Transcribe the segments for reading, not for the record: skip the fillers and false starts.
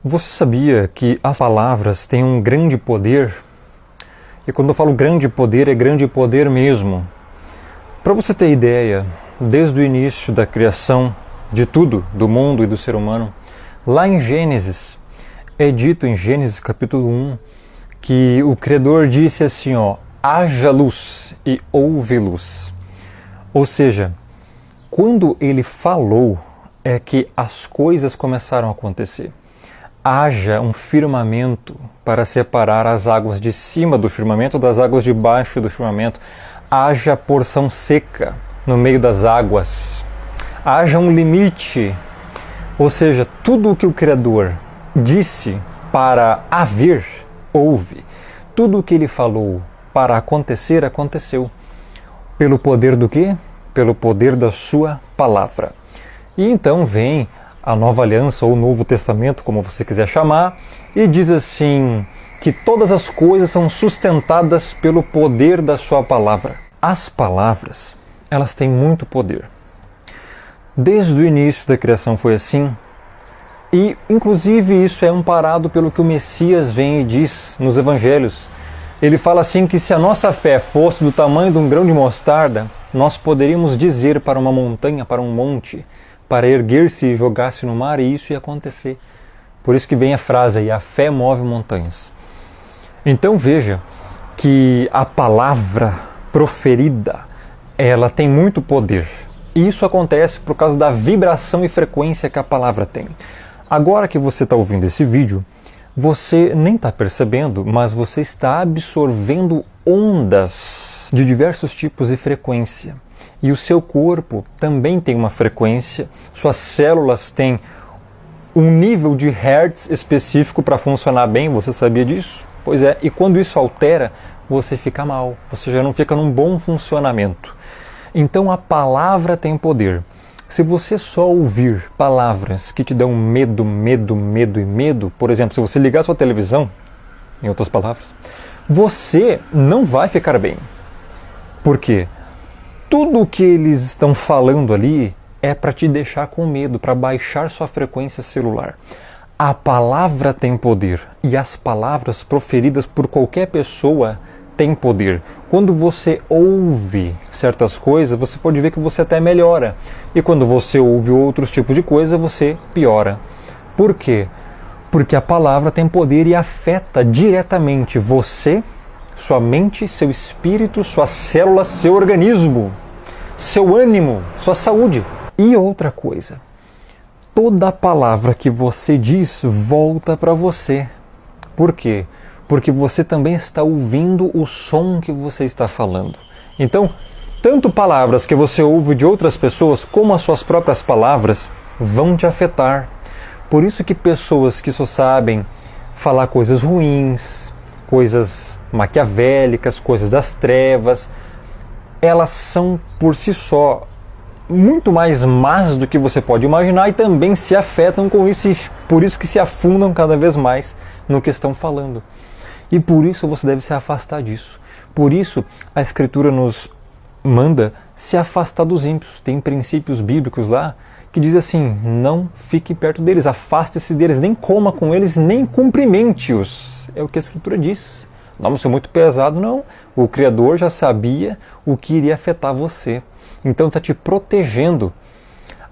Você sabia que as palavras têm um grande poder? E quando eu falo grande poder, é grande poder mesmo. Para você ter ideia, desde o início da criação de tudo, do mundo e do ser humano, lá em Gênesis, é dito em Gênesis capítulo 1, que o Criador disse assim, haja luz e houve luz. Ou seja, quando ele falou, é que as coisas começaram a acontecer. Haja um firmamento para separar as águas de cima do firmamento das águas de baixo do firmamento. Haja porção seca no meio das águas. Haja um limite. Ou seja, tudo o que o Criador disse para haver, houve. Tudo o que ele falou para acontecer, aconteceu. Pelo poder do quê? Pelo poder da sua palavra. E então vem a Nova Aliança ou o Novo Testamento, como você quiser chamar, e diz assim, que todas as coisas são sustentadas pelo poder da sua palavra. As palavras, elas têm muito poder. Desde o início da criação foi assim, e inclusive isso é amparado pelo que o Messias vem e diz nos Evangelhos. Ele fala assim que se a nossa fé fosse do tamanho de um grão de mostarda, nós poderíamos dizer para uma montanha, para um monte, para erguer-se e jogar-se no mar, e isso ia acontecer. Por isso que vem a frase aí, a fé move montanhas. Então veja que a palavra proferida, ela tem muito poder. E isso acontece por causa da vibração e frequência que a palavra tem. Agora que você está ouvindo esse vídeo, você nem está percebendo, mas você está absorvendo ondas de diversos tipos e frequência. E o seu corpo também tem uma frequência, suas células têm um nível de hertz específico para funcionar bem, você sabia disso? Pois é, e quando isso altera, você fica mal, você já não fica num bom funcionamento. Então a palavra tem poder. Se você só ouvir palavras que te dão medo, por exemplo, se você ligar a sua televisão, em outras palavras, você não vai ficar bem. Por quê? Tudo o que eles estão falando ali é para te deixar com medo, para baixar sua frequência celular. A palavra tem poder e as palavras proferidas por qualquer pessoa têm poder. Quando você ouve certas coisas, você pode ver que você até melhora. E quando você ouve outros tipos de coisa, você piora. Por quê? Porque a palavra tem poder e afeta diretamente você, sua mente, seu espírito, suas células, seu organismo, seu ânimo, sua saúde. E outra coisa, toda palavra que você diz volta para você. Por quê? Porque você também está ouvindo o som que você está falando. Então, tanto palavras que você ouve de outras pessoas, como as suas próprias palavras, vão te afetar. Por isso que pessoas que só sabem falar coisas ruins, coisas maquiavélicas, coisas das trevas, elas são por si só muito mais más do que você pode imaginar e também se afetam com isso e por isso que se afundam cada vez mais no que estão falando. E por isso você deve se afastar disso. Por isso a Escritura nos manda se afastar dos ímpios. Tem princípios bíblicos lá que diz assim, não fique perto deles, afaste-se deles, nem coma com eles, nem cumprimente-os. É o que a Escritura diz. Não, isso é muito pesado, não. O Criador já sabia o que iria afetar você. Então está te protegendo.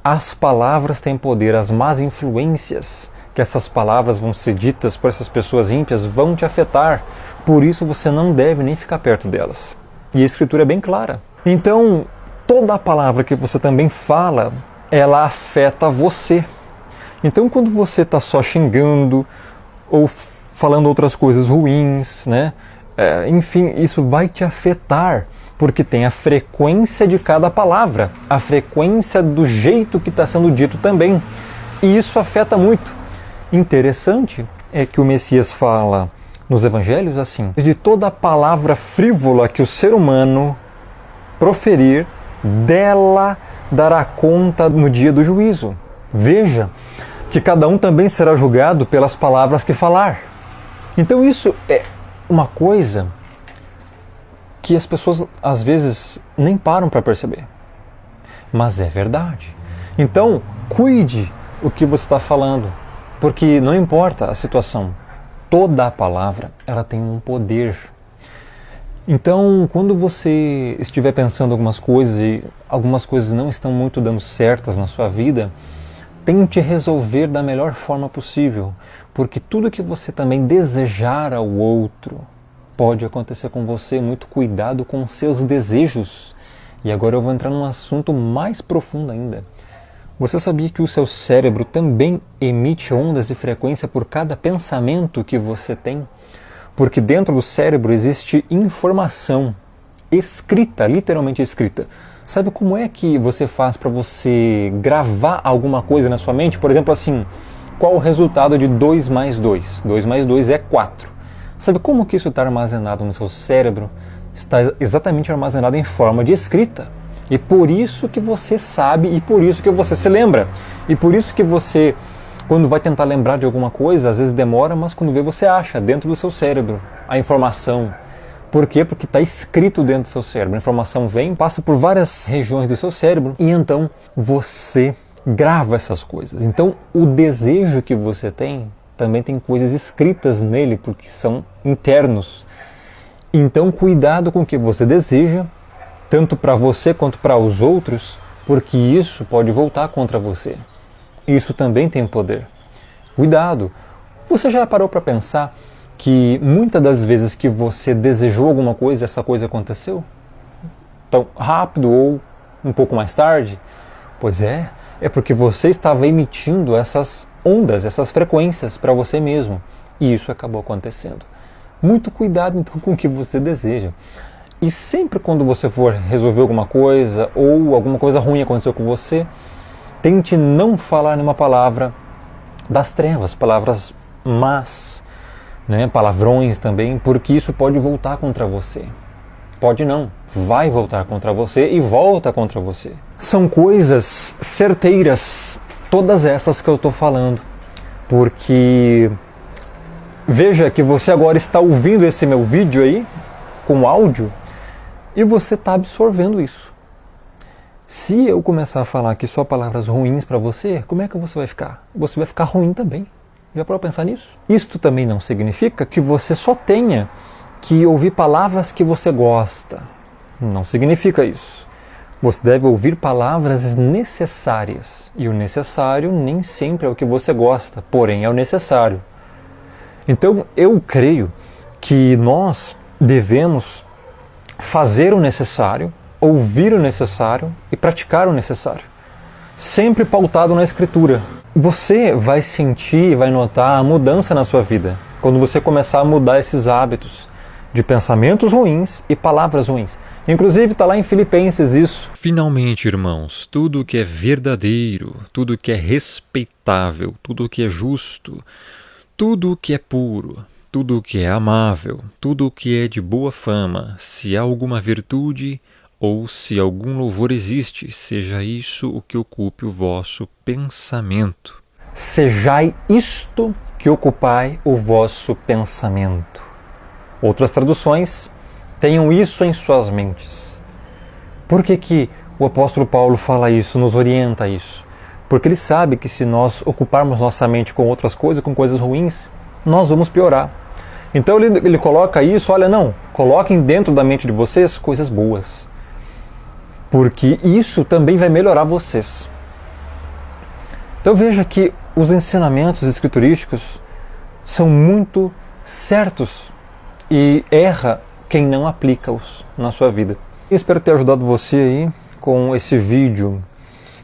As palavras têm poder, as más influências que essas palavras vão ser ditas por essas pessoas ímpias vão te afetar. Por isso você não deve nem ficar perto delas. E a Escritura é bem clara. Então, toda a palavra que você também fala, ela afeta você. Então, quando você está só xingando ou falando outras coisas ruins, né? Enfim, isso vai te afetar, porque tem a frequência de cada palavra, a frequência do jeito que está sendo dito também. E isso afeta muito. Interessante é que o Messias fala nos Evangelhos assim, de toda palavra frívola que o ser humano proferir, dela dará conta no dia do juízo. Veja que cada um também será julgado pelas palavras que falar. Então isso é uma coisa que as pessoas às vezes nem param para perceber. Mas é verdade. Então, cuide o que você está falando. Porque não importa a situação, toda a palavra ela tem um poder. Então, quando você estiver pensando algumas coisas e algumas coisas não estão muito dando certas na sua vida, tente resolver da melhor forma possível, porque tudo que você também desejar ao outro pode acontecer com você. Muito cuidado com seus desejos. E agora eu vou entrar num assunto mais profundo ainda. Você sabia que o seu cérebro também emite ondas de frequência por cada pensamento que você tem? Porque dentro do cérebro existe informação escrita, literalmente escrita. Sabe como é que você faz para você gravar alguma coisa na sua mente? Por exemplo, assim, qual o resultado de 2 mais 2? 2 mais 2 é 4. Sabe como que isso está armazenado no seu cérebro? Está exatamente armazenado em forma de escrita. E por isso que você sabe, e por isso que você se lembra. E por isso que você, quando vai tentar lembrar de alguma coisa, às vezes demora, mas quando vê você acha dentro do seu cérebro a informação. Por quê? Porque está escrito dentro do seu cérebro. A informação vem, passa por várias regiões do seu cérebro e então você grava essas coisas. Então o desejo que você tem também tem coisas escritas nele, porque são internos. Então cuidado com o que você deseja, tanto para você quanto para os outros, porque isso pode voltar contra você. Isso também tem poder. Cuidado! Você já parou para pensar que muitas das vezes que você desejou alguma coisa, essa coisa aconteceu? Tão rápido ou um pouco mais tarde? Pois é porque você estava emitindo essas ondas, essas frequências para você mesmo. E isso acabou acontecendo. Muito cuidado então com o que você deseja. E sempre quando você for resolver alguma coisa ou alguma coisa ruim aconteceu com você, tente não falar nenhuma palavra das trevas, palavras más, né? Palavrões também, porque isso pode voltar contra você. Pode não, vai voltar contra você e volta contra você. São coisas certeiras, todas essas que eu estou falando, porque veja que você agora está ouvindo esse meu vídeo aí, com áudio, e você está absorvendo isso. Se eu começar a falar aqui só palavras ruins para você, como é que você vai ficar? Você vai ficar ruim também. Já parou para pensar nisso? Isto também não significa que você só tenha que ouvir palavras que você gosta. Não significa isso. Você deve ouvir palavras necessárias. E o necessário nem sempre é o que você gosta, porém é o necessário. Então eu creio que nós devemos fazer o necessário, ouvir o necessário e praticar o necessário. Sempre pautado na Escritura. Você vai sentir, vai notar a mudança na sua vida quando você começar a mudar esses hábitos de pensamentos ruins e palavras ruins. Inclusive está lá em Filipenses isso. Finalmente, irmãos, tudo o que é verdadeiro, tudo o que é respeitável, tudo o que é justo, tudo o que é puro, tudo o que é amável, tudo o que é de boa fama, se há alguma virtude ou se algum louvor existe, seja isso o que ocupe o vosso pensamento. Sejai isto que ocupai o vosso pensamento. Outras traduções, tenham isso em suas mentes. Por que o apóstolo Paulo fala isso, nos orienta a isso? Porque ele sabe que se nós ocuparmos nossa mente com outras coisas, com coisas ruins, nós vamos piorar. Então ele coloca isso, olha, não, coloquem dentro da mente de vocês coisas boas. Porque isso também vai melhorar vocês. Então veja que os ensinamentos escriturísticos são muito certos e erra quem não aplica-os na sua vida. Espero ter ajudado você aí com esse vídeo.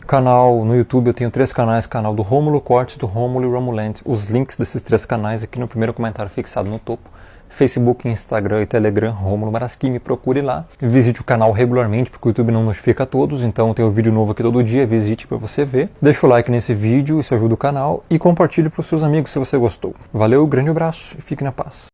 Canal no YouTube, eu tenho 3 canais, canal do Rômulo Cortes, do Rômulo e Romulente. Os links desses 3 canais aqui no primeiro comentário fixado no topo. Facebook, Instagram e Telegram, Rômulo Marasquim, me procure lá. Visite o canal regularmente, porque o YouTube não notifica a todos, então tem um vídeo novo aqui todo dia, visite para você ver. Deixa o like nesse vídeo, isso ajuda o canal, e compartilhe para os seus amigos se você gostou. Valeu, grande abraço e fique na paz.